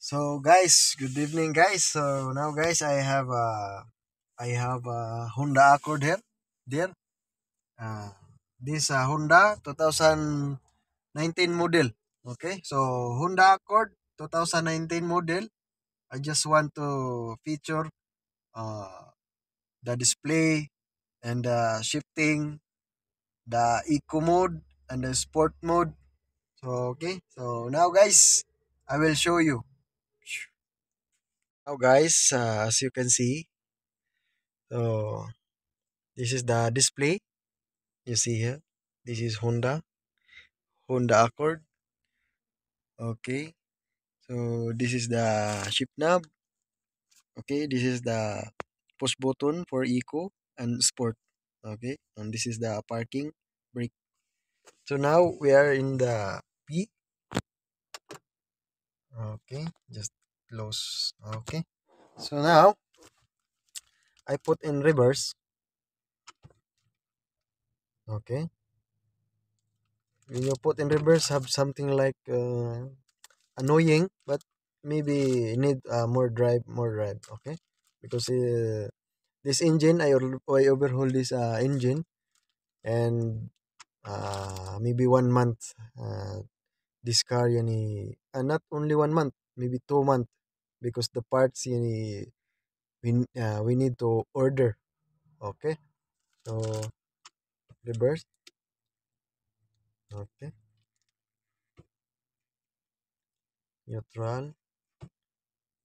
So guys, good evening guys. So now guys, I have a Honda Accord here. There. Uh, this Honda 2019 model. Okay. So Honda Accord 2019 model. I just want to feature the display and the shifting, the eco mode and the sport mode. So okay. So now guys, I will show you. Now guys, as you can see, so this is the display you see here. This is Honda Accord. Okay, so this is the shift knob. Okay, this is the push button for eco and sport. Okay, and this is the parking brake. So now we are in the P. Okay, just close. Okay, so now I put in reverse. Okay, when you put in reverse, have something like annoying, but maybe need more drive. Okay, because this engine I overhaul this engine, and maybe 1 month this car yani not only 1 month, maybe 2 month, because the parts yani we need to order. Okay, so reverse. Okay, neutral,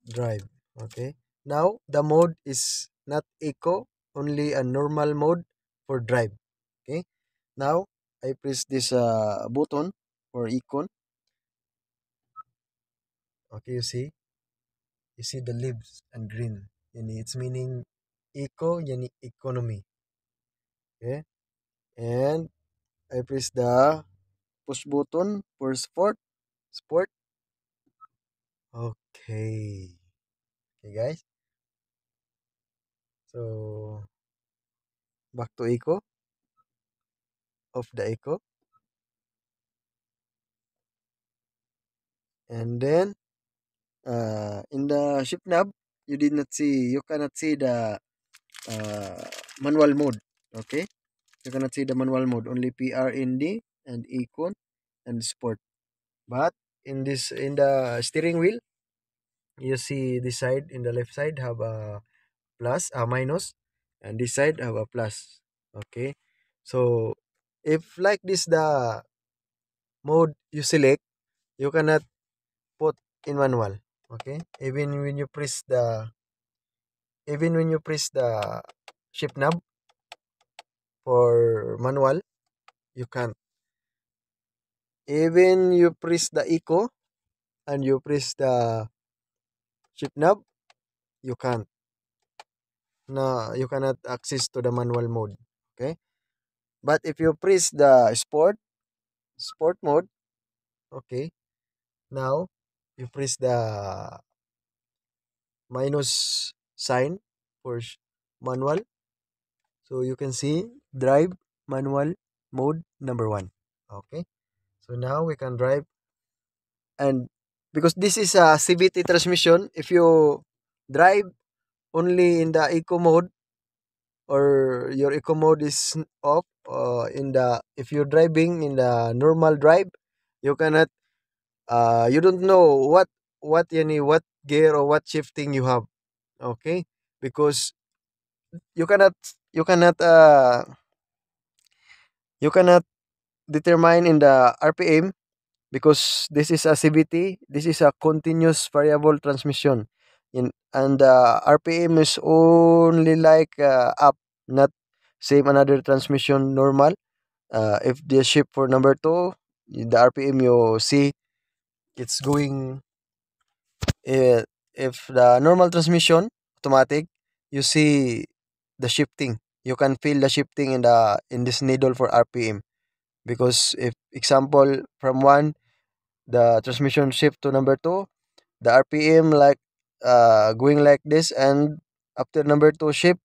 drive. Okay, now the mode is not eco, only a normal mode for drive. Okay, now I press this button for icon. Okay, you see the leaves and green. Yani it's meaning eco, yani economy. Okay, and I press the push button for sport. Okay, okay guys. So back to eco, off the eco, and then in the shift knob, you cannot see the uh, manual mode. Okay, you cannot see the manual mode, only PRND and econ and sport. But in the steering wheel, you see this side, in the left side have a plus, a minus, and this side have a plus. Okay, so if like this the mode you select, you cannot put in manual. Okay, even when you press the shift knob for manual, you can't. Even you press the eco and you press the shift knob, you can't. No, you cannot access to the manual mode. Okay, but if you press the sport mode, okay, now you press the minus sign for manual, so you can see drive manual mode number one. Okay, so now we can drive, and because this is a CVT transmission, if you drive only in the eco mode, or your eco mode is off, in the if you're driving in the normal drive, you cannot you don't know what gear or what shifting you have. Okay, because you cannot you cannot uh you cannot determine in the RPM, because this is a CVT, this is a continuous variable transmission, and RPM is only like up, not same another transmission normal. If the shift for number two, the RPM you see it's going, uh, if the normal transmission automatic, you see the shifting, you can feel the shifting in this needle for RPM, because if example from one, the transmission shift to number two, the RPM like going like this, and after number two shift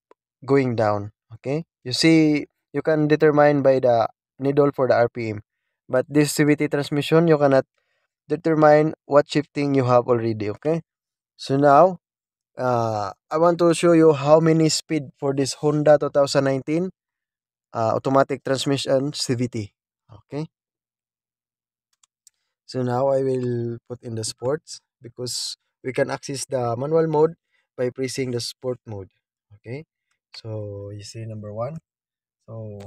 going down. Okay, you see, you can determine by the needle for the RPM, but this CVT transmission you cannot determine what shifting you have already. Okay, so now I want to show you how many speed for this Honda 2019 automatic transmission CVT. Okay, so now I will put in the sports because we can access the manual mode by pressing the sport mode. Okay, so you see number one. So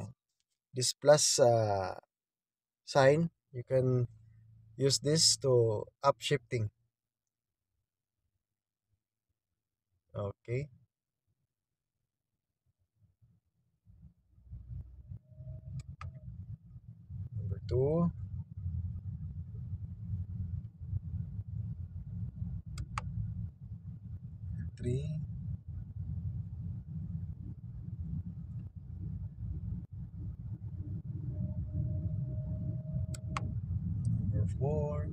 this plus sign, you can use this to up shifting. Okay, number two, three, number four,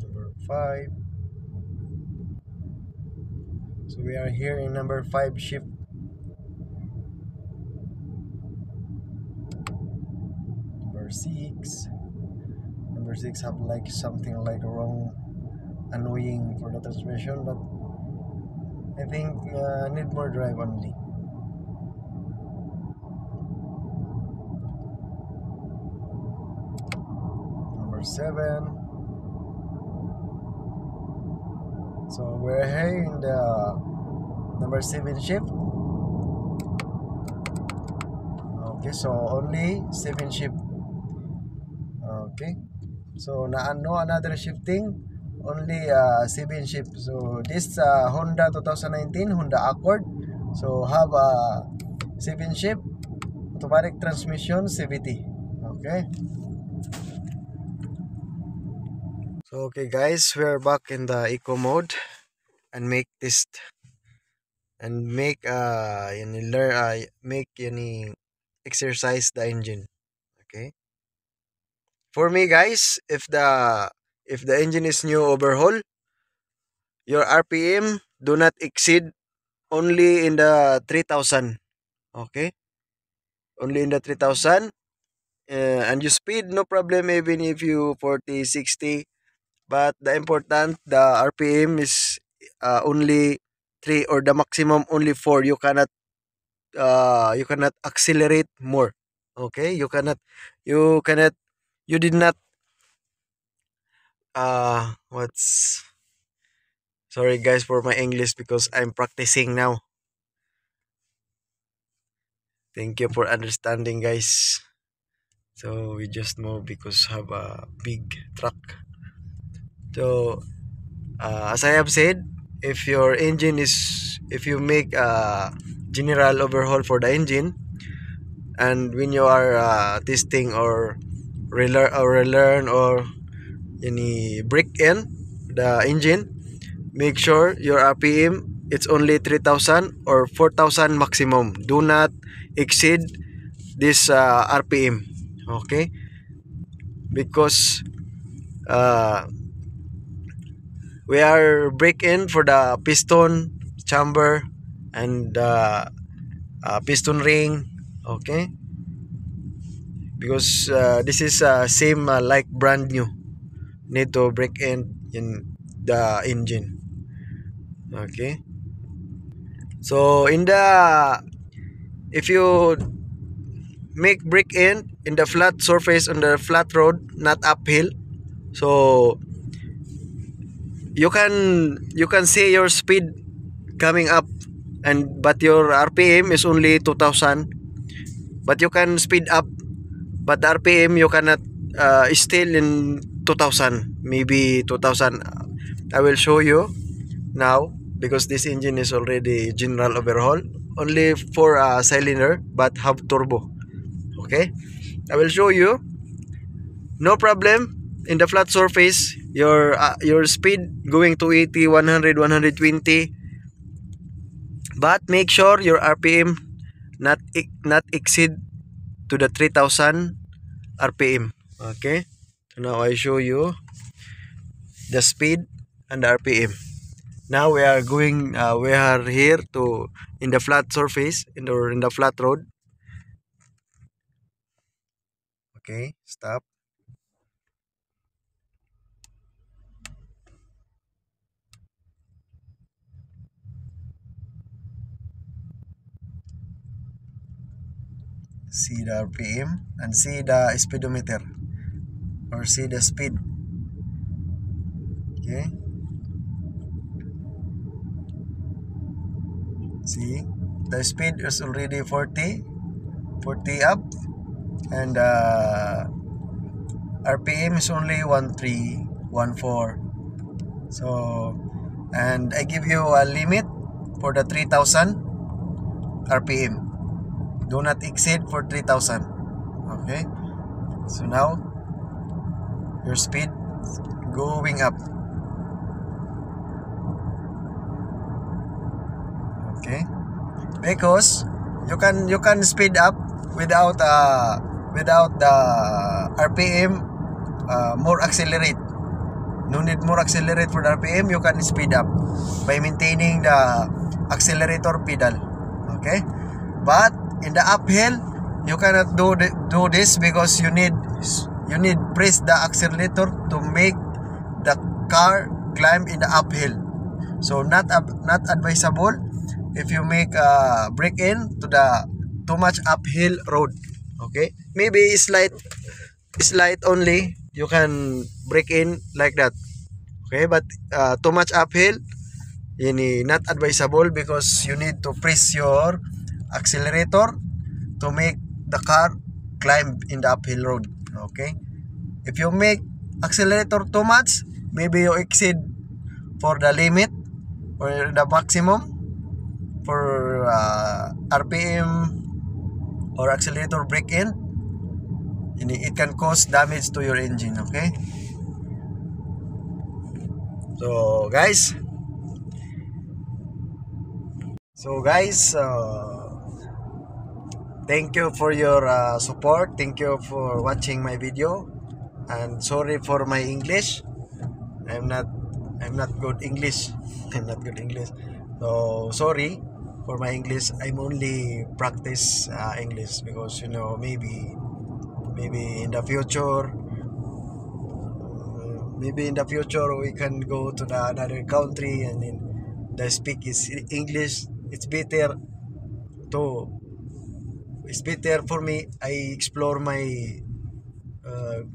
number five. So we are here in number five shift. Number six. Number six have like something like wrong, annoying for the transmission, but I think need more drive only. Number seven. So we're here in the number seven shift. Okay, so only seven shift. Okay, so no another shifting, only seven shift. So this Honda 2019 Honda Accord, so have a seven shift automatic transmission CVT. Okay. So okay guys, we are back in the eco mode and make this and make learn make any exercise the engine. Okay. For me guys, if the engine is new overhaul, your RPM do not exceed only in the 3,000. Okay? Only in the 3,000. And you speed, no problem even if you 40, 60. But the important, the RPM is only 3 or the maximum only 4. You cannot accelerate more. Okay? You cannot, you did not, what's, sorry guys for my English because I'm practicing now. Thank you for understanding guys. So we just move because have a big truck. So as I have said, if your engine is, if you make a general overhaul for the engine, and when you are testing or relearn or any break in the engine, make sure your RPM it's only 3,000 or 4,000 maximum. Do not exceed this RPM. Okay, because uh, we are break in for the piston chamber and piston ring. Okay, because this is same like brand new, need to break in the engine. Okay, so in the, if you make break in the flat surface on the flat road, not uphill, so you can see your speed coming up, and but your RPM is only 2,000, but you can speed up, but the RPM you cannot still in 2,000, maybe 2,000. I will show you now because this engine is already general overhaul, only for a cylinder but have turbo. Okay, I will show you, no problem. In the flat surface, your speed going to 80, 100, 120, but make sure your RPM not exceed to the 3,000 RPM. Okay, so now I show you the speed and the RPM. Now we are going. We are here to in the flat surface in the flat road. Okay, stop. See the RPM and see the speedometer or see the speed. Okay, see the speed is already 40 up, and RPM is only 1314. So, and I give you a limit for the 3000 RPM. Do not exceed for 3000. Okay, so now your speed going up. Okay, because you can speed up without the RPM more accelerate. No need more accelerate for the RPM. You can speed up by maintaining the accelerator pedal. Okay, but in the uphill you cannot do this because you need press the accelerator to make the car climb in the uphill. So not advisable if you make a break in to the too much uphill road. Okay, maybe slight only you can break in like that. Okay, but too much uphill yun not advisable because you need to press your accelerator to make the car climb in the uphill road. Okay, if you make accelerator too much, maybe you exceed for the limit or the maximum for RPM or accelerator break in, it can cause damage to your engine. Okay, so guys, thank you for your support. Thank you for watching my video, and sorry for my English. I'm not I'm not good English. I'm not good English. So sorry for my English. I'm only practice English because maybe in the future, we can go to the another country and then the speak is English. To it's better for me. I explore my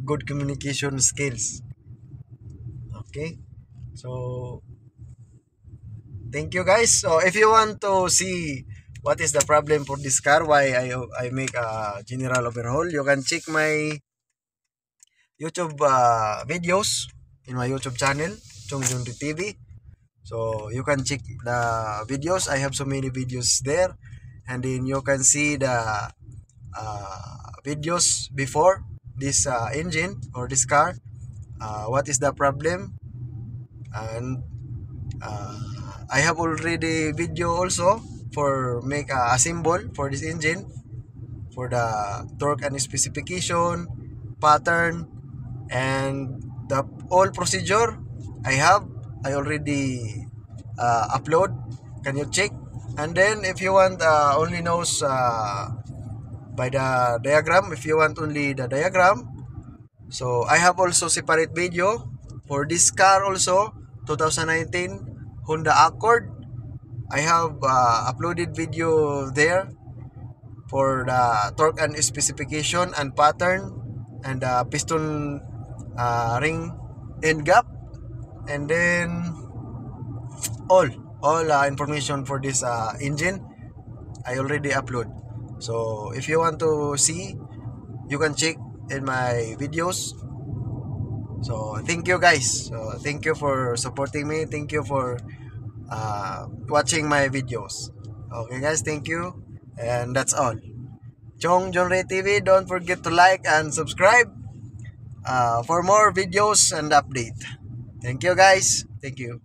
good communication skills. Okay, so thank you guys. So if you want to see what is the problem for this car, why I make a general overhaul, you can check my YouTube videos in my YouTube channel, Chongjun TV. So you can check the videos. I have so many videos there, and then you can see the videos before this engine or this car. What is the problem? And uh, I have already video also for make a symbol for this engine for the torque and specification, pattern, and the all procedure I already upload. Can you check? And then if you want only knows by the diagram, if you want only the diagram, so I have also separate video for this car also, 2019 Honda Accord. I have uploaded video there for the torque and specification and pattern and the piston ring end gap, and then all information for this engine I already upload. So if you want to see, you can check in my videos. So thank you guys. So thank you for supporting me. Thank you for watching my videos. Okay guys, thank you. And that's all. Chong John Ray TV. Don't forget to like and subscribe for more videos and update. Thank you guys. Thank you.